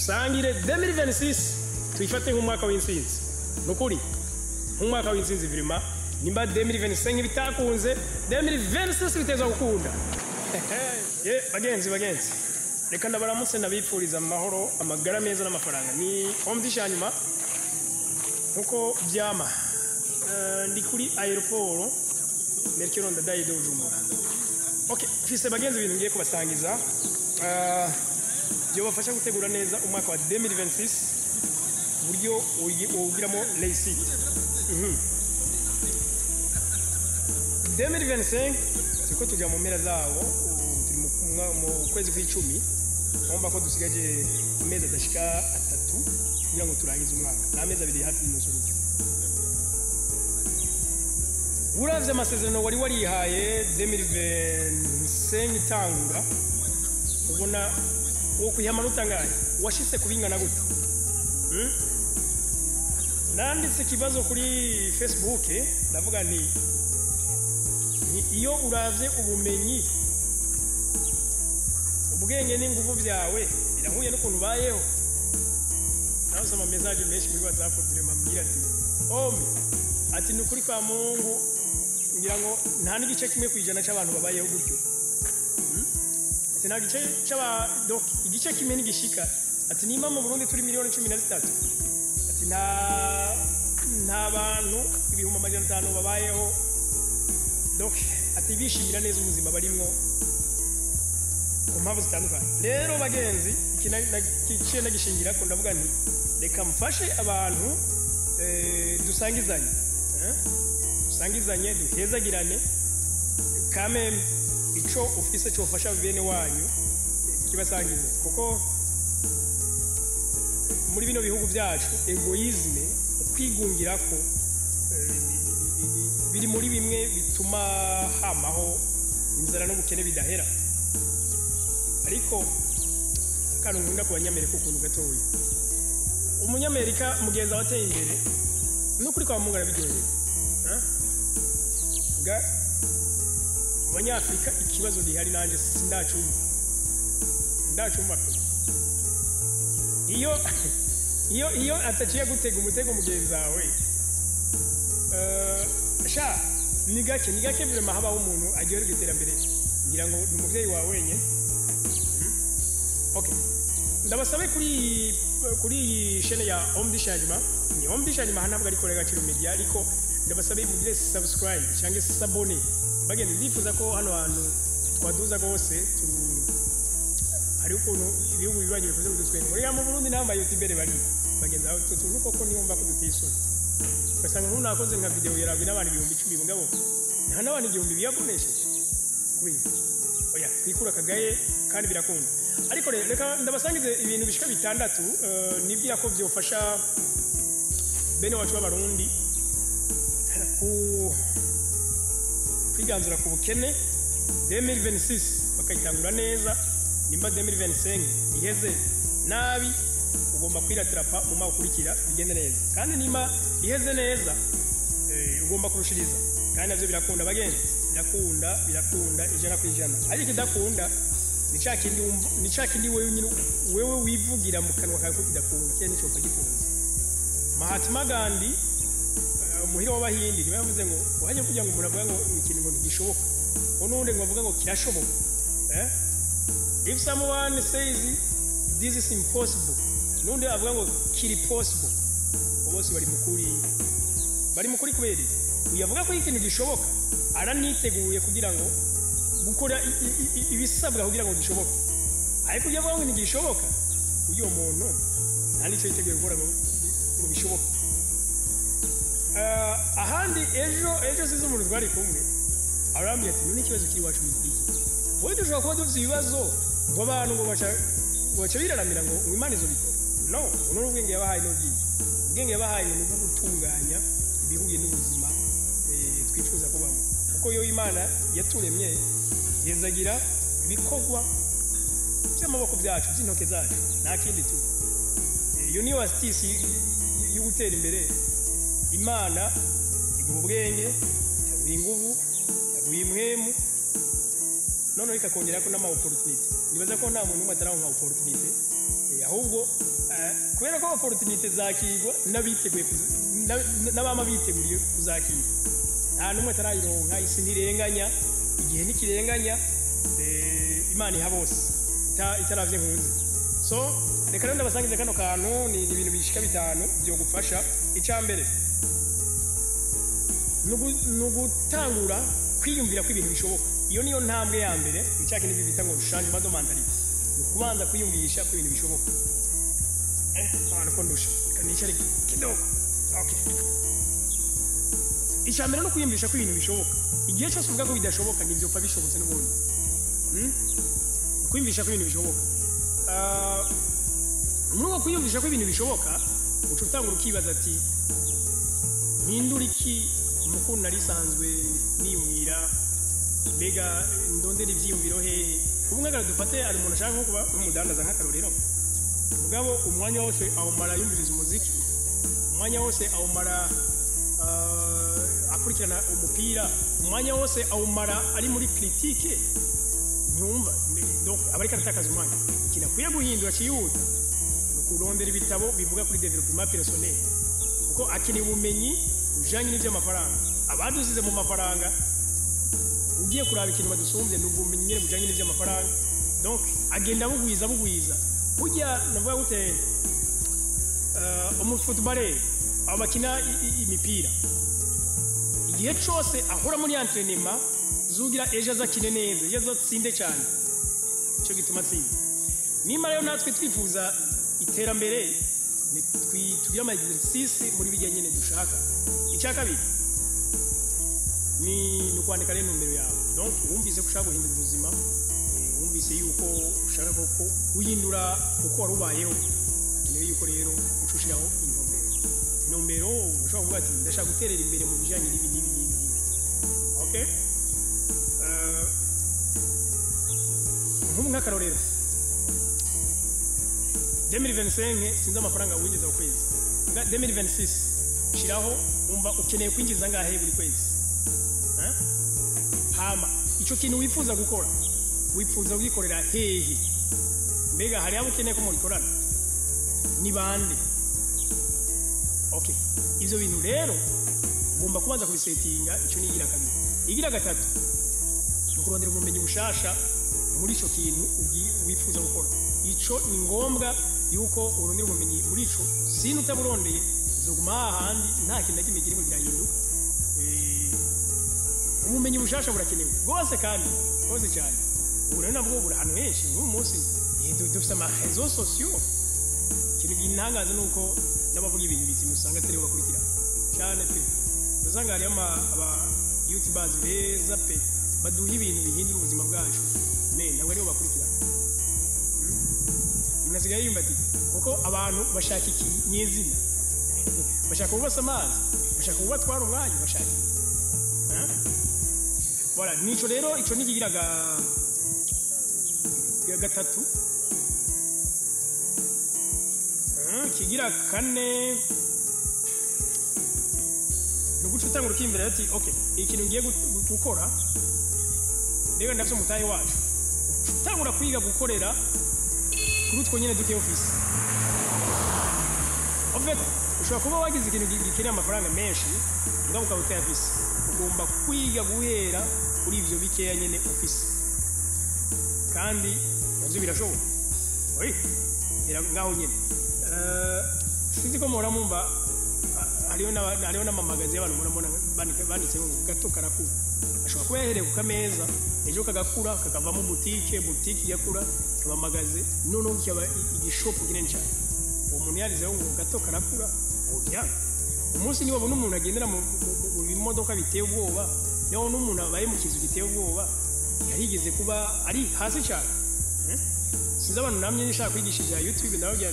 sangire 2026 tuyifate nk'umwaka w'insinzi nukuri nk'umwaka w'insinzi virima nimba 2025 bitakunze 2026 bitezwa gukunda bagenzi reka ndabaramutse nabipfuriza amahoro amagara meza n'amafaranga ni omdishanyuma nkuko byama ndi kuri aeroport Mercure Ndadaye de Bujumbura. Okay, fise bagenzi ibintu ngiye kubasangiza byo bafasha gutegura neza umwaka wa 2026 buryo ugiramo réussite. 2025 tuko tujya mu mpera zawo turi mu kwezi kw'icumi umva ko dusigaje amezi adashika 3 kugira ngo turangize umwaka n'amezi abiri hafi y'inzu gutyo. Uravye amasezerano wari warihaye 2025 itangura ubona wo kuyamanota ngaye washitse kubingana gute? Nanditse kibazo kuri Facebook ndavuga ni iyo uravye ubumenyi ubwenge n'inguvu byawe birahuye n'ukuntu bayeho. Naho sama message menshi muri WhatsApp ndimambira ati nukuri kwa Mungu ngira ngo nta n'igice kimwe kwijana cy'abantu babayeho gutyo. Ati nta gice donc igice kimwe n'igishika ati nimba mu Burundi turi miliyoni 13 ati nta bantu 500 babayeho donc ati bishimira neza ubuzima barimwo ku mpamvu zitandukanye. Rero bagenzi ikice nagishingira ko ndavuga nti reka mfashe abantu dusangizanye duhezagirane kame ico ufise cyo ufasha bene wanyu kibasangize kuko muri bino bihugu byacu egoisme kwigungira ko biri muri bimwe bituma hamaho inzara n'ubukene bidahera. Ariko kandi nkunda kubanyamerika ukuntu gatoya umunyamerika mugenzi wateye imbere n'ukuri kwa Mungu arabiryoheye ga abanyafrika ikibazo gihari nanje ndacumba iyo ataciye gutega umutego mugenzi wawe sha ni gake vraiment habaho umuntu agiye iterambere ngira ngo ni umuvyeyi wawe wenye. Okay, ndabasabe kuri chaîne ya Omdishanyuma ni Omdishanyuma hanabwo ariko rega kiri media ariko ndabasabe mugire subscribe cyangwa se abone bagenzi ndifuza ko hano hantu twaduza gose hari ukuntu ibihugu bibagiye kuze kudutwenga muri mu Burundi namba YouTubere bari bagenzi aho tuturuko ko niyumva ko dutiso basanga nk'umuntu akoze nka video yarabwe n'abantu 10,000 ngabo nta n'abantu 1000 biyabonesheje kuri oya twikura kagaye kandi birakunda. Ariko reka ndabasangize ibintu bishika 6 nibwira ko byofasha bene wacu b'abarundi kwiganzura ku bukene 2026 bakayitangura neza. Nimba 2025 iheze nabi ugomba kwiratrapa mu makurikira bigende neza kandi nimba iheze neza ugomba kurushiriza kandi navyo birakunda bagenzi birakunda ijana kwijana. Ariko idakunda ni cakindi wewe wivugira mu kanwa kawe ko kidakunda cyane nico pagikunze. Mahatma Gandhi umuhiro w'abahindi niwe yavuze ngo waje kugira ngo umuntu avuga ngo ikintu ngo ntigishoboka unundi ngo avuga ngo kirashoboka. If someone says this is impossible nundi avuga ngo kiri possible bose bari mukuri kubera uyavuga ko ikintu gishoboka araniteguye kugira ngo gukora ibisabwa kugira ngo gishoboke. Ariko uyavuga ngo ntigishoboka uyo muntu nta nicyo yiteguye gukora ngo bishoboke. Ahandi ejo sizo umuntu twari kumwe arambye ati none ikibazo kiri wacu miki wowe dushobora kuba dufite ibibazo ngo abantu ngo baca biraramira ngo Imana izo bikora no uno ubwenge yabahaye ubwenge yabahaye ni gutunganya ibihuye n'ubuzima twifuza kubamo kuko yo Imana yaturemye yezagira ibikorwa by'amaboko byacu by'intoke zacu nta kindi tu iyo niyo astuce yo gutera imbere. Imana iguha ubwenge iguha inguvu iguha impwemu none ikakongera ko n'ama opportunity nibaza ko nta muntu umwe ataraho nka opportunity ahubwo kubera ko opportunity zakigwa nabiteguye n'abama biteguriye kuzakira nta numwe tarayironka isi ntirenganya igihe nikirenganya Imana iha bose itaravye nkunzi so reka rero ndabasangize kano kantu ni ibintu bishika bitanu byo gufasha icambere nugutangura kwiyumvira ko ibintu bishoboka iyo niyo ntambwe ya mbere icake nibi bita ngo changement de mentalité kubanza kwiyumvisha ko ibintu bishoboka abantu kondusha kanisha kidogo okay icambere no kwiyumvisha ko ibintu bishoboka igihe cyose uvuga ko bidashoboka nivyo pfa bishobotse n'ubundi kwiyumvisha ko ibintu bishoboka nuko kwiyumvisha ko ibintu bishoboka uca utangura ukibaza ati mpindura iki mukuru nari sanzwe niyumvira mbega ndondera ivyiyumviro hehe ubungagara dufate ari umuntu ashaka nko kuba umudandaza nk'akarorero mugabo umwanya wose awumara yumviriza umuziki umwanya wose awumara akurikirana umupira umwanya wose awumara ari muri critique nyumva donc abarika natakaza umwanya kina kuya guhindura cyihuta no kurondera ibitabo bivuga kuri development personnel kuko akini ubumenyi ujanye n'ivyo amafaranga abaduzize mu mafaranga ugiye kuraba ikintu badusumbye n'ubumenyi nyene bujanye n'ivyo amafaranga donc agenda bugwiza burya navuga gute umufootballer abakina imipira igihe cyose ahora muri entraînement zugira ejo azakine neza ejo azatsinde cyane cyo gituma atsinda nimba rero natwe twifuza iterambere tugira ama exercice muri bijya nyene dushaka icya kabiri ni kwandika rero numero yawe donc wumvise ko ushaka guhindura ubuzima wumvise yuko ushaka ko uhindura uko wari ubayeho niyo yuko rero ucushiraho intumbero ushobora kuvuga ati ndashaka guterera imbere mu bijanye n'ibi okay nk'ubu nk'akarorero 2025 sinzi amafaranga winjiza ukwezi 2026 shiraho umva ukeneye kwinjiza ngahe buri kwezi hama ico kintu wifuza gukora wifuza kugikorera hehe mbega hari abo ukeneye ko mugikorana ni bande okay ivyo bintu rero ugomba kubanza kubisetinga ico ni igira kabiri igira gatatu ukurondera ubumenyi bushasha muri ico kintu wifuza gukora ico ni ngombwa yuko urondera ubumenyi muri ico sintu utaburondeye zoguma ahandi nta kintu nakimwe kirimo kirahinduka ubumenyi bushasha burakenewe rwose kandi rwose cyane ubu rero nabwo buri ahantu henshi n'uyu munsi dufite amarezo sosiyo ikintu gintangaza ni uko n'abavuga ibintu bizima usanga atari bakurikira cyane pe usanga hariyo aba youtubers beza pe baduha ibintu bihindura ubuzima bwacu ntabwo aribo bakurikira umuntu asigaye yumva ati kuko abantu bashaka iki nyezina bashaka kubasa amazi bashaka kubatwara umwanya bashaka voilà nico rero ico nikigira gatatu kigira kane nuguca utangura ukimbira ati okay ikintu ngiye gukora rero ndafite umutahe wacu utangura kwiga gukorera kuri utwo nyene duke office en fait ushobora kuba wagize ikintu gikeneye amafaranga menshi mugabo ukaba utaya office ugomba kwiga guhera kuri ivyo bikeya nyene office kandi navyo birashoboka oi era ngaho nyene sinzi ko muhora mumva hariho n'amamagazi y'abantu murabona banditse ngo gato karakura ashobora kuba yahereye ku kameza ejo kagakura kakavamo butike yakura kaba magaze noneho kikaba igishopu kinini cyane uwo muntu yarizeho ngo gato karakura ubyanga umunsi niba ubona umuntu agendera mu bimodoka biteye ubwoba niba n'umuntu abaye mu kizu giteye ubwoba yarigeze kuba ari hasi cyane sinzi abantu namye nishaka kwigisha ibya YouTube ndababwira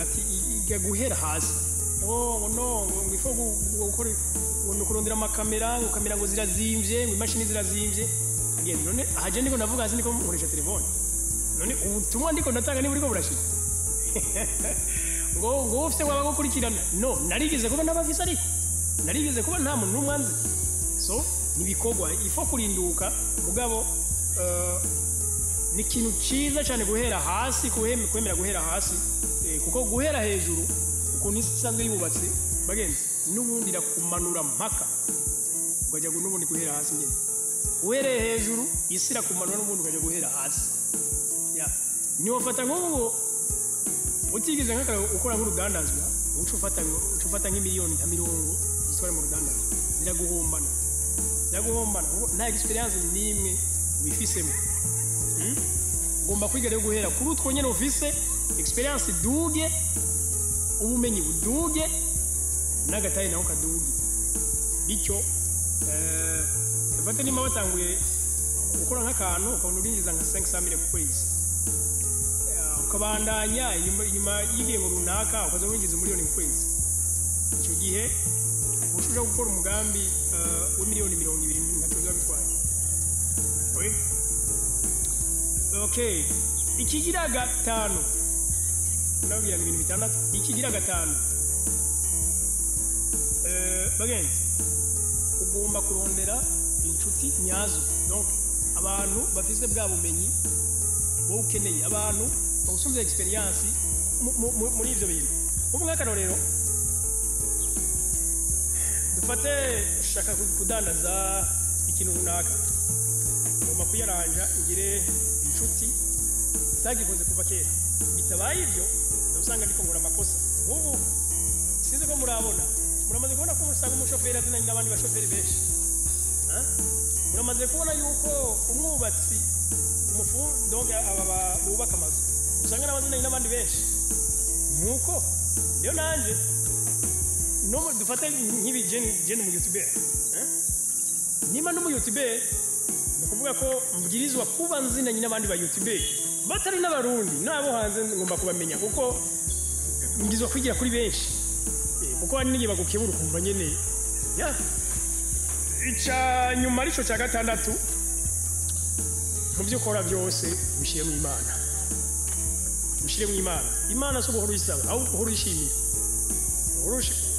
ati iga guhera hasi no ngifo gukora ngo kurondera amakamera ngo kamera ngo zirazimvye ngo imashini zirazimvye ngende none ahaje ndiko ndavuga hasi ndiko nkoresha telefone none ubutumwa ndiko ndatanga niba uriko burashika ngo ufite waba gukurikirana no narigeze kuba n'abafisa ariko narigeze kuba nta muntu n'umwanzi so nibikogwa ifo kurinduka mugabo ni ikintu cyiza cyane guhera hasi, kwemera guhera hasi, kuko guhera hejuru ukuntu isi isanzwe yubatse bagenzi n'ubundi irakumanura mpaka ukajya n'ubundi guhera hasi nyine. Uhereye hejuru isi irakumanura n'ubundi ukajya guhera hasi. Niwafata nk'ubu utigeze ukora nk'urudandazwa ucufata nk'imiliyoni nka mirongo uzitwara mu rudandazwa ziraguhombana nta experience n'imwe ubifisemo. Ugomba kwiga rero guhera kuri utwo nyine ufise experience duge, ubumenyi buduge, n'agatayi naho kaduge. Bityo dufate niba watanguye ukora nk'akantu ukabona urinjiza nka 500,000 ku kwezi, ukabandanya inyuma y'igihe runaka ukaza winjiza miliyoni ku kwezi, icyo gihe ushobora gukora umugambi w'imiliyoni 20 ntacyo biba bitwaye. Okay, ikigira gatanu nabwira ibintu bitandatu. Ikigira gatanu bagenzi, ugomba kurondera inshuti nyazo, donc abantu bafise bwa bumenyi wowe ukeneye, abantu bagusumvye experience muri ivyo bintu. Ubu nk'akarorero dufate ushaka kudandaza ikintu runaka, ugomba kuyaranja ngire inshuti zagikoze kuva kera. Bitabaye ivyo usanga ndiko nkora amakosa. Ubu sinzi ko muramaze kubona ko usanga umushoferi azinanye n'abandi bashoferi benshi. Muramaze kubona yuko umwubatsi donc aba bubaka amazu usanga n'abazinanye n'abandi benshi. Nuko rero nanje no dufate nk'ibi jene mu YouTube, niba no mu YouTube ndakuvuga ko mbwirizwa kuba nzinanye n'abandi ba YouTube batari n'abarundi nabo hanze, ngomba kubamenya kuko mbwirizwa kwigira kuri benshi, kuko hari n'igihe bagukebura ukumva nyene ica nyuma. Arico cya gatandatu, mu byo ukora byose bishyire mu Imana. Bishyire mu Imana. Imana so guhora uyisaba, aho uhora uyishimira.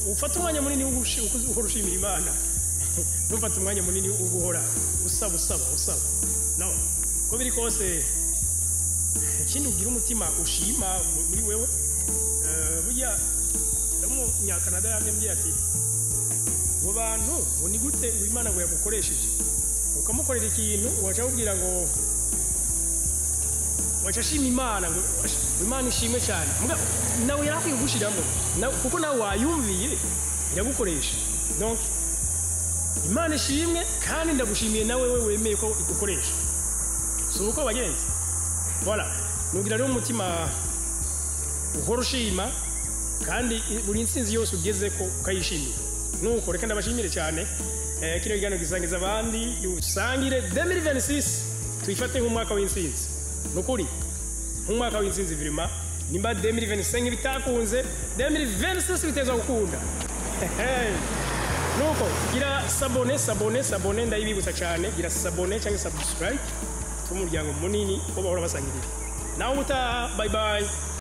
Ufata umwanya munini uhora ushimira Imana, ntufate umwanya munini uguhora usaba. No, ko biri kose ikindi ugira umutima ushima muri wewe. Burya Umunyakanada yambwiye ati ngo bantu ngo ni gute ngo Imana ngo yagukoresheje ukamukorera ikintu wacha ubwira ngo wacha shima Imana ngo Imana ishimwe cyane, nawe yakwiye gushiramo kuko nawe wayumviye iragukoresha. Donc Imana ishimwe kandi ndagushimiye nawe wemeye ko igukoresha. So uko bagenzi, voilà, nugira rero umutima uhora ushima kandi buri nsinzi yose ugeze ko ukayishimira. Nuko reka ndabashimire cyane. Kino kiganiro gisangiza abandi, usangire 2026 tuyifate nk'umwaka w'insinzi. Nukuri nk'umwaka w'insinzi virima, nimba 2025 bitakunze 2026 biteza gukunda. Nuko gira sabone ndayibibutsa cyane, gira sabone cyangwa subscribe tumuryango munini ko bahora basangirira. Nawe utaha, bye bye.